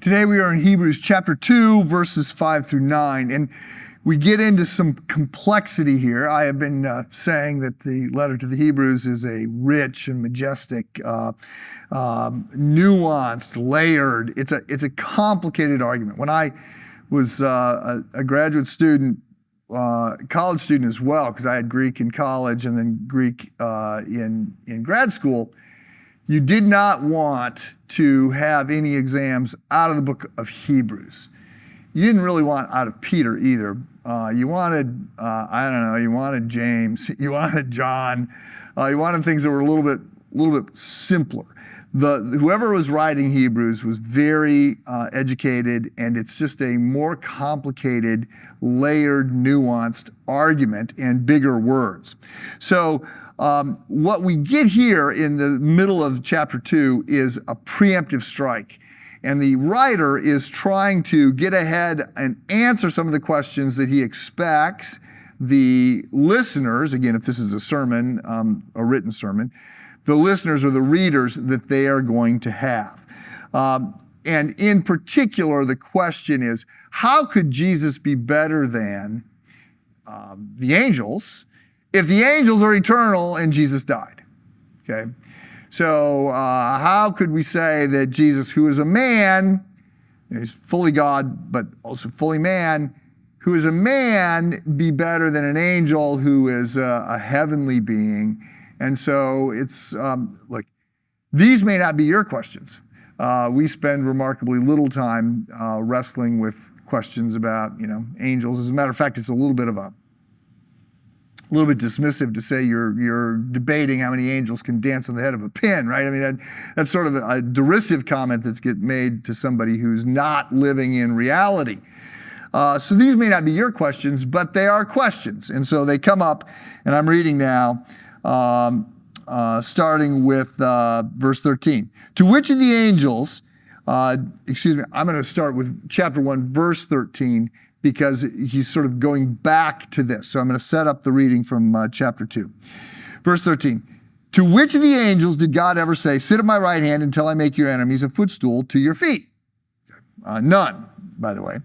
Today we are in Hebrews chapter 2, verses 5 through 9, and we get into some complexity here. I have been saying that the letter to the Hebrews is a rich and majestic, nuanced, layered. It's a complicated argument. When I was a graduate student, college student as well, because I had Greek in college and then Greek in grad school, you did not want to have any exams out of the book of Hebrews. You didn't really want out of Peter either. You wanted, you wanted James, you wanted John, you wanted things that were a little bit simpler. Whoever was writing Hebrews was very educated, and it's just a more complicated, layered, nuanced argument and bigger words. So what we get here in the middle of chapter 2 is a preemptive strike. And the writer is trying to get ahead and answer some of the questions that he expects the listeners, again, if this is a sermon, a written sermon, the listeners or the readers that they are going to have. And in particular, the question is, how could Jesus be better than the angels if the angels are eternal and Jesus died? Okay. So how could we say that Jesus, who is a man, he's fully God, but also fully man, who is a man, be better than an angel who is a heavenly being? And so it's, look, these may not be your questions. We spend remarkably little time wrestling with questions about, angels. As a matter of fact, it's a little bit dismissive to say you're debating how many angels can dance on the head of a pin, right? I mean, that's sort of a derisive comment that's made to somebody who's not living in reality. So these may not be your questions, but they are questions. And so they come up, and I'm reading now, starting with verse 13. To which of the angels, I'm going to start with chapter 1, verse 13, because he's sort of going back to this. So I'm going to set up the reading from chapter 2. Verse 13. To which of the angels did God ever say, sit at my right hand until I make your enemies a footstool to your feet? None, by the way.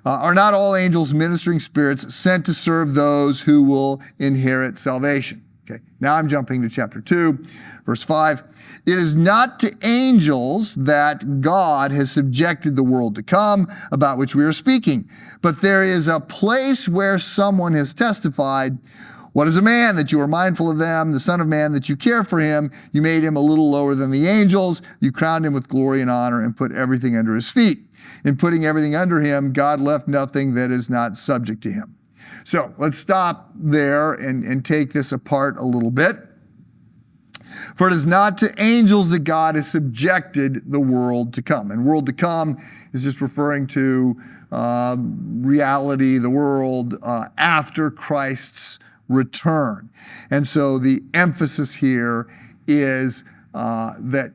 Are not all angels ministering spirits sent to serve those who will inherit salvation? Okay. Now I'm jumping to chapter 2, verse 5. It is not to angels that God has subjected the world to come, about which we are speaking. But there is a place where someone has testified, what is a man that you are mindful of them, the Son of Man that you care for him? You made him a little lower than the angels. You crowned him with glory and honor and put everything under his feet. In putting everything under him, God left nothing that is not subject to him. So let's stop there and take this apart a little bit. For it is not to angels that God has subjected the world to come. And world to come is just referring to reality, the world after Christ's return. And so the emphasis here is that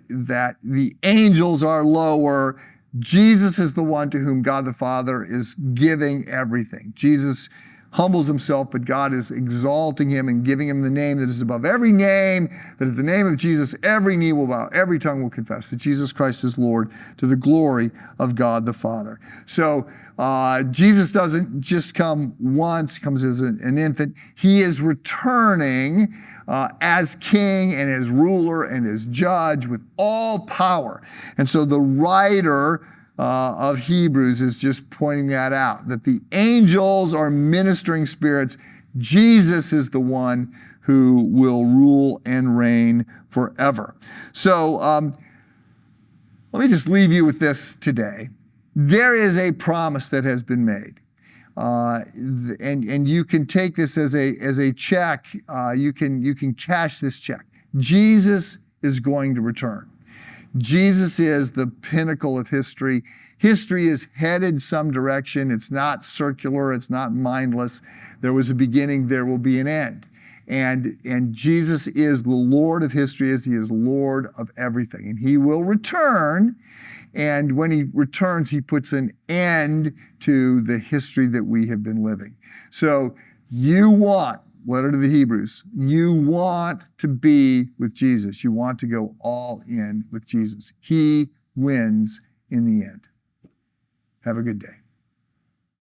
the angels are lower. Jesus is the one to whom God the Father is giving everything. Jesus humbles himself, but God is exalting him and giving him the name that is above every name, that at the name of Jesus, every knee will bow, every tongue will confess that Jesus Christ is Lord, to the glory of God the Father. So Jesus doesn't just come once, comes as an infant. He is returning as king and as ruler and as judge with all power. And so the writer of Hebrews is just pointing that out, that the angels are ministering spirits. Jesus is the one who will rule and reign forever. So let me just leave you with this today. There is a promise that has been made. And you can take this as a check. You can cash this check. Jesus is going to return. Jesus is the pinnacle of history. History is headed some direction. It's not circular. It's not mindless. There was a beginning. There will be an end. And Jesus is the Lord of history as he is Lord of everything. And he will return. And when he returns, he puts an end to the history that we have been living. So letter to the Hebrews, you want to be with Jesus. You want to go all in with Jesus. He wins in the end. Have a good day.